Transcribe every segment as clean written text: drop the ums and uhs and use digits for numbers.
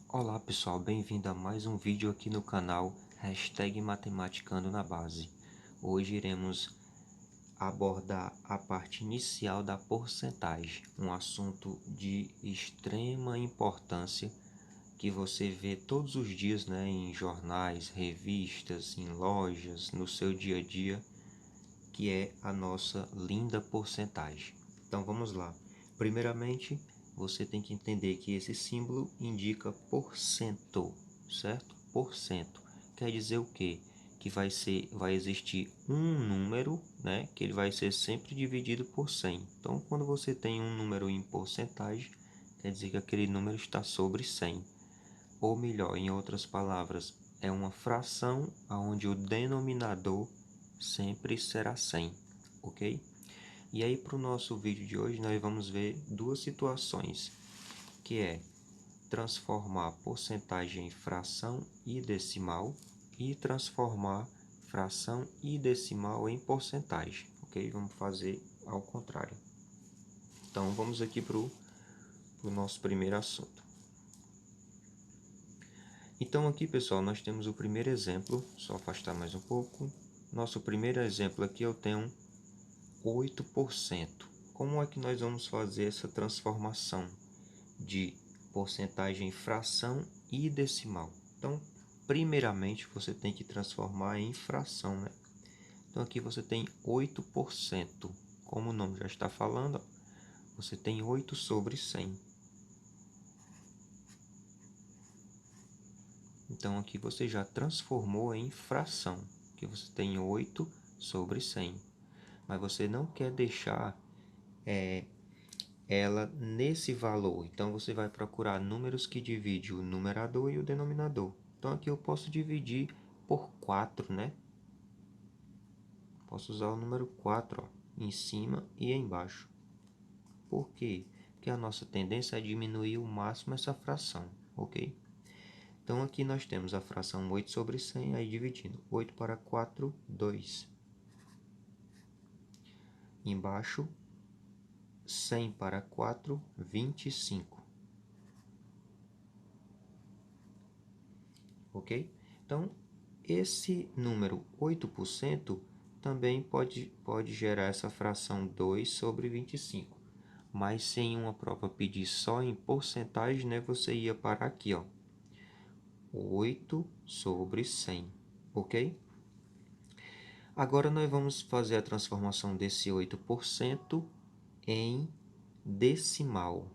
Olá pessoal, bem-vindo a mais um vídeo aqui no canal Matematicando na Base. Hoje iremos abordar a parte inicial da porcentagem, um assunto de extrema importância que você vê todos os dias, em jornais, revistas, em lojas, no seu dia a dia, que é a nossa linda porcentagem. Então vamos lá. Primeiramente, você tem que entender que esse símbolo indica porcento, certo? Porcento. Quer dizer o quê? Que vai existir um número, que ele vai ser sempre dividido por 100. Então, quando você tem um número em porcentagem, quer dizer que aquele número está sobre 100. Ou melhor, em outras palavras, é uma fração onde o denominador sempre será 100, ok? E aí, para o nosso vídeo de hoje, nós vamos ver duas situações, que é transformar porcentagem em fração e decimal e transformar fração e decimal em porcentagem, ok? Vamos fazer ao contrário. Então, vamos aqui para o nosso primeiro assunto. Então, aqui, pessoal, nós temos o primeiro exemplo, só afastar mais um pouco. Nosso primeiro exemplo aqui eu tenho 8%. Como é que nós vamos fazer essa transformação de porcentagem em fração e decimal? Então, primeiramente, você tem que transformar em fração, né? Então, aqui você tem 8%. Como o nome já está falando, você tem 8 sobre 100. Então, aqui você já transformou em fração, que você tem 8 sobre 100. Mas você não quer deixar ela nesse valor. Então, você vai procurar números que dividem o numerador e o denominador. Então, aqui eu posso dividir por 4, né? Posso usar o número 4, ó, em cima e embaixo. Por quê? Porque a nossa tendência é diminuir o máximo essa fração, ok? Então, aqui nós temos a fração 8 sobre 100, aí dividindo. 8 para 4, 2. Embaixo, 100 para 4, 25. Ok? Então, esse número 8% também pode gerar essa fração 2 sobre 25. Mas se em uma prova pedir só em porcentagem, né, você ia parar aqui, ó, 8 sobre 100, ok? Agora nós vamos fazer a transformação desse 8% em decimal.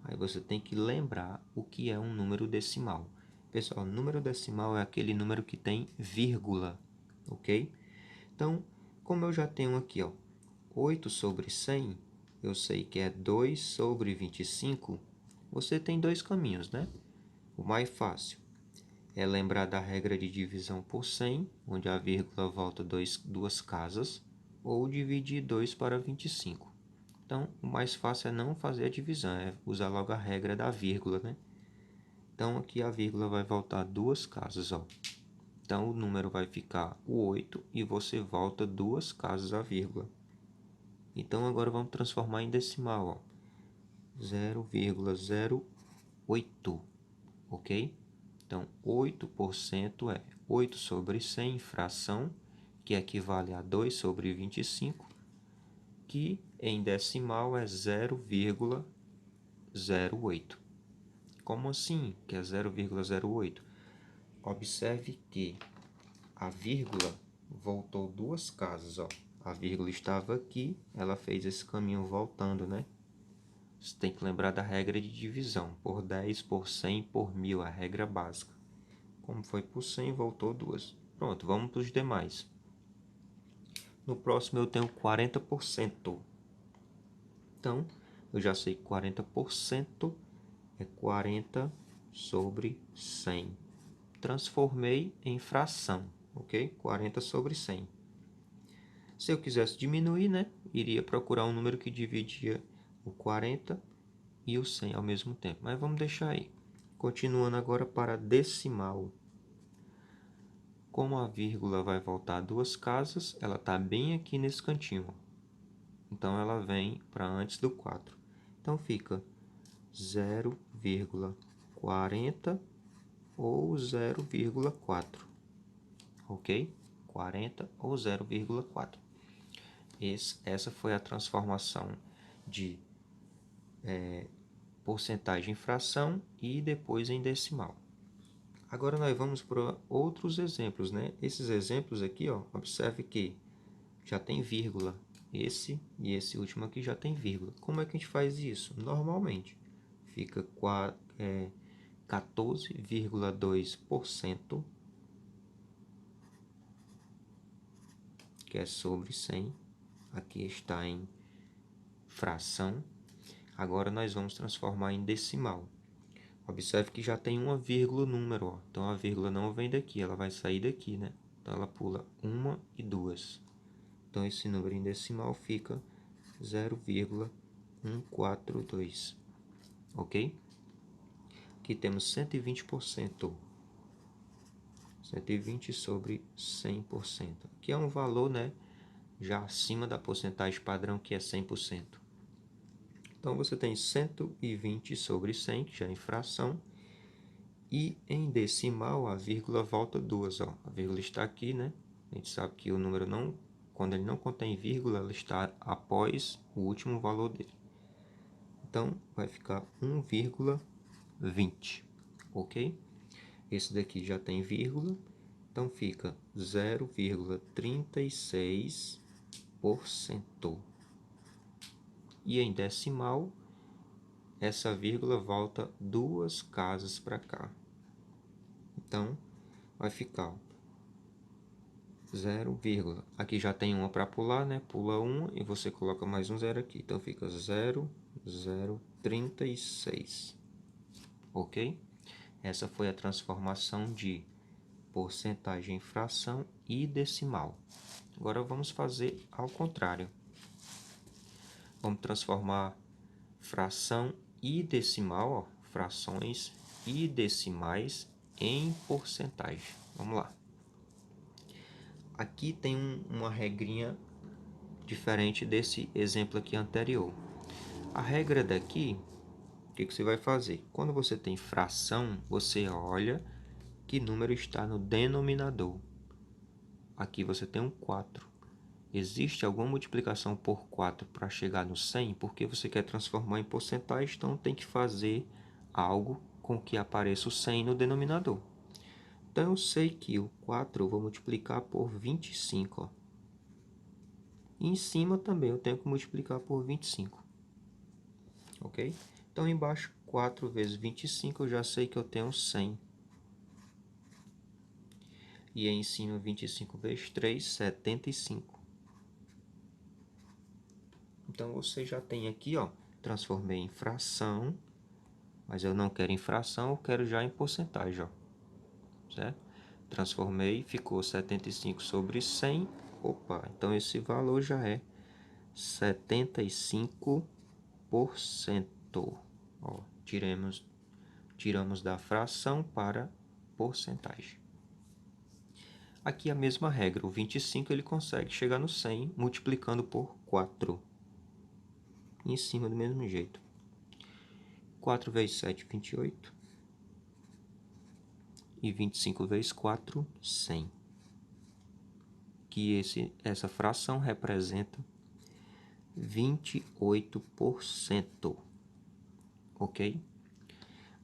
Aí você tem que lembrar o que é um número decimal. Pessoal, número decimal é aquele número que tem vírgula, ok? Então, como eu já tenho aqui, ó, 8 sobre 100, eu sei que é 2 sobre 25, você tem dois caminhos, né? O mais fácil é lembrar da regra de divisão por 100, onde a vírgula volta duas casas, ou dividir 2 para 25. Então, o mais fácil é não fazer a divisão, é usar logo a regra da vírgula, né? Então, aqui a vírgula vai voltar duas casas, ó. Então, o número vai ficar o 8 e você volta duas casas a vírgula. Então, agora vamos transformar em decimal, ó. 0,08, ok? Então, 8% é 8 sobre 100, fração, que equivale a 2 sobre 25, que em decimal é 0,08. Como assim que é 0,08? Observe que a vírgula voltou duas casas, ó. A vírgula estava aqui, ela fez esse caminho voltando, né? Você tem que lembrar da regra de divisão, por 10, por 100, por 1000, a regra básica. Como foi por 100, voltou duas. Pronto, vamos para os demais. No próximo eu tenho 40%. Então, eu já sei que 40% é 40 sobre 100. Transformei em fração, ok? 40 sobre 100. Se eu quisesse diminuir, né, iria procurar um número que dividia o 40 e o 100 ao mesmo tempo. Mas vamos deixar aí. Continuando agora para decimal. Como a vírgula vai voltar duas casas, ela está bem aqui nesse cantinho. Então, ela vem para antes do 4. Então, fica 0,4 40 ou 0,4, ok? 40 ou 0,4. Essa foi a transformação de porcentagem em fração e depois em decimal. Agora nós vamos para outros exemplos, né? Esses exemplos aqui, ó, observe que já tem vírgula. Esse e esse último aqui já tem vírgula. Como é que a gente faz isso? Normalmente, fica 14,2%, que é sobre 100. Aqui está em fração. Agora nós vamos transformar em decimal. Observe que já tem uma vírgula no número, ó. Então a vírgula não vem daqui, ela vai sair daqui, né? Então ela pula 1 e 2. Então esse número em decimal fica 0,142, ok? Aqui temos 120%. 120 sobre 100%. Aqui é um valor, né, já acima da porcentagem padrão, que é 100%. Então você tem 120 sobre 100, que já é em fração. E em decimal, a vírgula volta duas, ó. A vírgula está aqui, né? A gente sabe que o número não, quando ele não contém vírgula, ela está após o último valor dele. Então, vai ficar 1,20, ok? Esse daqui já tem vírgula, então fica 0,36%. E em decimal, essa vírgula volta duas casas para cá. Então, vai ficar 0, aqui já tem uma para pular, né? Pula 1 e você coloca mais um zero aqui. Então, fica 0,036. Ok? Essa foi a transformação de porcentagem em fração e decimal. Agora, vamos fazer ao contrário. Vamos transformar fração e decimal, ó, frações e decimais em porcentagem. Vamos lá. Aqui tem uma regrinha diferente desse exemplo aqui anterior. A regra daqui, o que você vai fazer? Quando você tem fração, você olha que número está no denominador. Aqui você tem um 4. Existe alguma multiplicação por 4 para chegar no 100? Porque você quer transformar em porcentagem, então tem que fazer algo com que apareça o 100 no denominador. Então, eu sei que o 4 eu vou multiplicar por 25. Ó. E em cima também eu tenho que multiplicar por 25. Ok? Então, embaixo, 4 vezes 25, eu já sei que eu tenho 100. E aí, em cima, 25 vezes 3, 75. Então, você já tem aqui, ó, transformei em fração, mas eu não quero em fração, eu quero já em porcentagem, ó. Certo? Transformei, ficou 75 sobre 100. Opa, então esse valor já é 75%. Ó, tiramos da fração para porcentagem. Aqui a mesma regra, o 25 ele consegue chegar no 100 multiplicando por 4. Em cima do mesmo jeito. 4 vezes 7, 28. E 25 vezes 4, 100. Que essa fração representa 28%. Ok?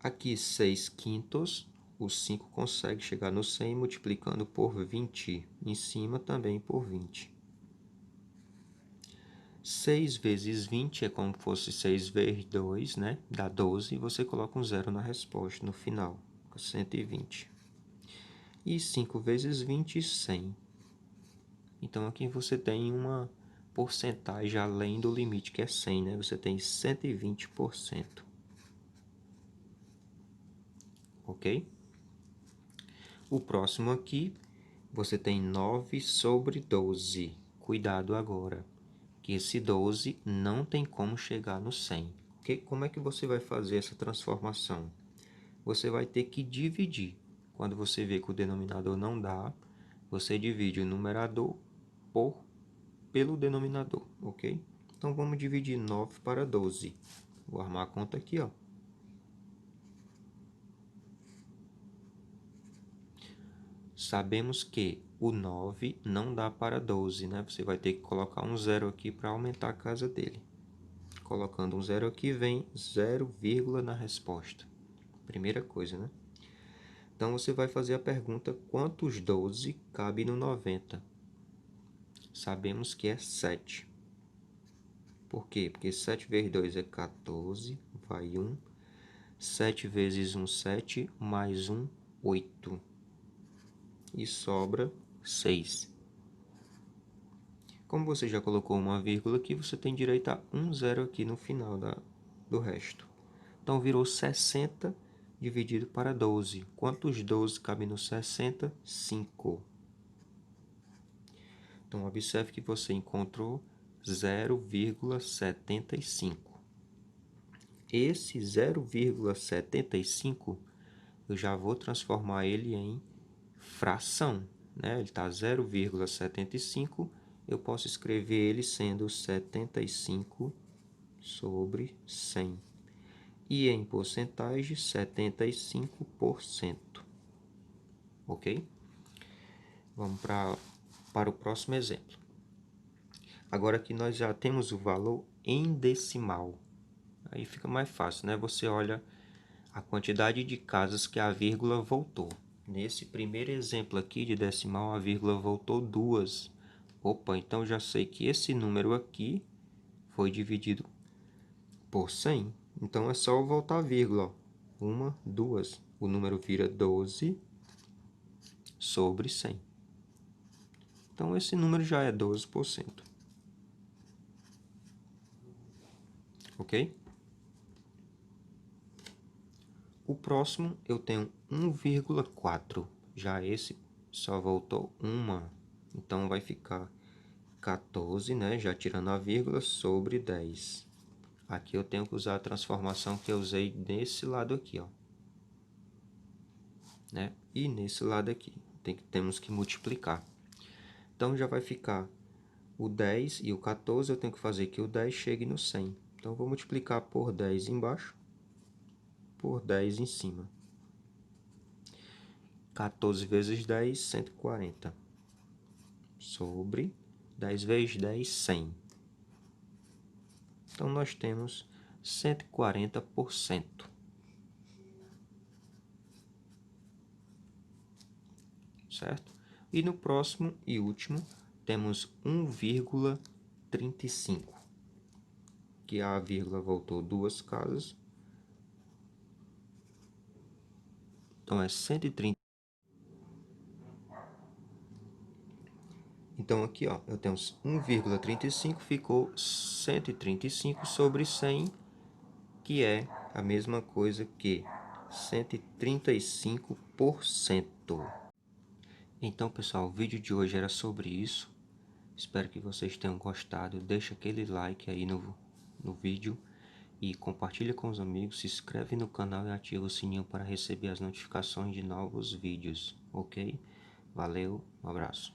Aqui 6 quintos, o 5 consegue chegar no 100 multiplicando por 20. Em cima também por 20. 6 vezes 20 é como se fosse 6 vezes 2, né? Dá 12 e você coloca um zero na resposta, no final. 120. E 5 vezes 20, 100. Então, aqui você tem uma porcentagem além do limite, que é 100, né? Você tem 120%. Ok? O próximo aqui, você tem 9 sobre 12. Cuidado agora, que esse 12 não tem como chegar no 100. Como é que você vai fazer essa transformação? Você vai ter que dividir. Quando você vê que o denominador não dá, você divide o numerador pelo denominador, ok? Então, vamos dividir 9 para 12. Vou armar a conta aqui, ó. Sabemos que o 9 não dá para 12, né? Você vai ter que colocar um zero aqui para aumentar a casa dele. Colocando um zero aqui, vem 0, na resposta. Primeira coisa, né? Então, você vai fazer a pergunta: quantos 12 cabe no 90? Sabemos que é 7. Por quê? Porque 7 vezes 2 é 14, vai 1. 7 vezes 1, 7, mais 1, 8. E sobra 6. Como você já colocou uma vírgula aqui, você tem direito a um zero aqui no final do resto. Então, virou 60 dividido para 12. Quantos 12 cabem no 60? 5. Então, observe que você encontrou 0,75. Esse 0,75, eu já vou transformar ele em fração, né? Ele está 0,75, eu posso escrever ele sendo 75 sobre 100. E em porcentagem, 75%. Ok? Vamos para o próximo exemplo. Agora que nós já temos o valor em decimal, aí fica mais fácil, né? Você olha a quantidade de casas que a vírgula voltou. Nesse primeiro exemplo aqui de decimal, a vírgula voltou 2. Opa, então já sei que esse número aqui foi dividido por 100. Então, é só eu voltar a vírgula. 1, 2. O número vira 12 sobre 100. Então, esse número já é 12%. Ok? O próximo eu tenho 1,4. Já esse só voltou uma. Então, vai ficar 14, né? Já tirando a vírgula, sobre 10. Aqui eu tenho que usar a transformação que eu usei nesse lado aqui, ó. Né? E nesse lado aqui. Temos que multiplicar. Então, já vai ficar o 10 e o 14. Eu tenho que fazer que o 10 chegue no 100. Então, eu vou multiplicar por 10 embaixo, por 10 em cima. 14 vezes 10, 140. Sobre 10 vezes 10, 100. Então, nós temos 140%. Certo? E no próximo e último, temos 1,35. Que a vírgula voltou 2 casas. Então, é 130. Então, aqui, ó, eu tenho 1,35, ficou 135 sobre 100, que é a mesma coisa que 135%. Então, pessoal, o vídeo de hoje era sobre isso. Espero que vocês tenham gostado. Deixa aquele like aí no vídeo e compartilha com os amigos. Se inscreve no canal e ativa o sininho para receber as notificações de novos vídeos, ok? Valeu, um abraço.